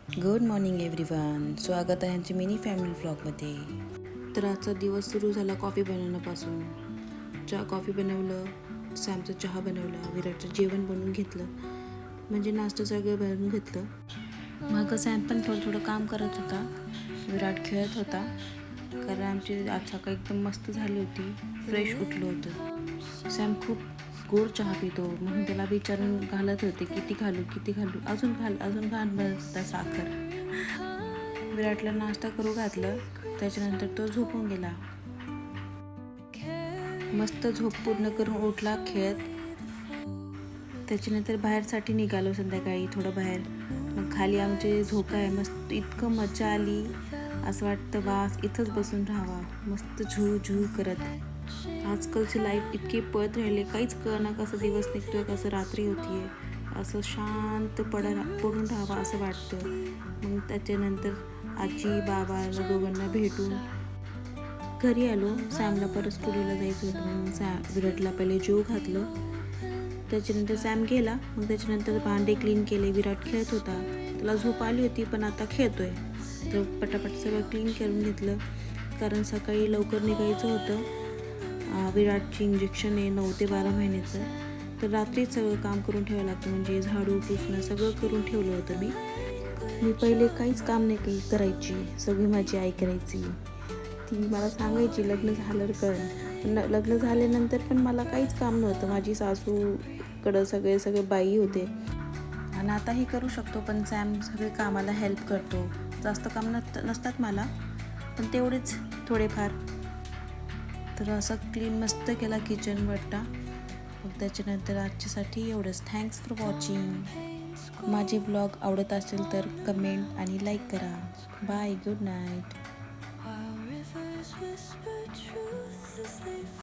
Good morning everyone. स्वागत आहे आमच्या मिनी फॅमिली व्लॉगमध्ये. तर आजचा दिवस सुरू झाला कॉफी बनवण्यापासून. कॉफी बनवलं, सॅमचं चहा बनवला, विराटचं जेवण बनवून घेतलं, म्हणजे नाश्ता सगळं बनवून घेतलं. मग सॅम पण थोडं काम करत होता, विराट खेळत होता. कारण आमची आज सकाळी एकदम मस्त झाली होती, फ्रेश उठलं होतं. सॅम खूप गोड चहा पितो, म्हणून त्याला विचारून घालत होते किती घालू, अजून घाल म्हणत होता साखर. विराटला नाश्ता करू घातलं, त्याच्यानंतर तो झोपून गेला. मस्त झोप पूर्ण करून उठला खेळत. त्याच्यानंतर बाहेरसाठी निघालो संध्याकाळी थोडं बाहेर. मग खाली आमचे झोका आहे, मस्त इतकं मजा आली. असं वाटतं बास इथंच बसून राहावा, मस्त झू करत. आजकालची लाईफ इतकी पळत राहिले, काहीच कळना कसं दिवस निघतोय, कसं रात्री होतीये. असं शांत पडून राहावं असं वाटतं. मग त्याच्यानंतर आजी बाबाला दोघांना भेटून घरी आलो. सॅमला परत स्टुडिओला जायचं होतं, मग विराटला पहिले जेवू घातलं. त्याच्यानंतर सॅम गेला. मग त्याच्यानंतर भांडे क्लीन केले. विराट खेळत होता, त्याला झोप आली होती पण आता खेळतोय. तर पटापट सगळं क्लीन करून घेतलं, कारण सकाळी लवकर निघायचं होतं. विराटची इंजेक्शन आहे 9 ते 12 महिन्याचं. तर रात्रीच सगळं काम करून ठेवावं लागतं, म्हणजे झाडू पुसणं सगळं करून ठेवलं होतं. मी पहिले काहीच काम नाही करायची, सगळी माझी आई करायची. ती मला सांगायची लग्न झाल्यावर कर, पण लग्न झाल्यानंतर पण मला काहीच काम नव्हतं. माझी सासूकडं सगळे बाई होते, आणि आताही करू शकतो, पण सॅम सगळे कामाला हेल्प करतो. जास्त काम नसतात मला, पण तेवढेच थोडेफार. तर असं क्लीन मस्त केला किचन वट्टा. मग त्याच्यानंतर आजच्यासाठी एवढंच. Thanks for watching. माझे ब्लॉग आवडत असेल तर कमेंट आणि लाईक करा. Bye, good night.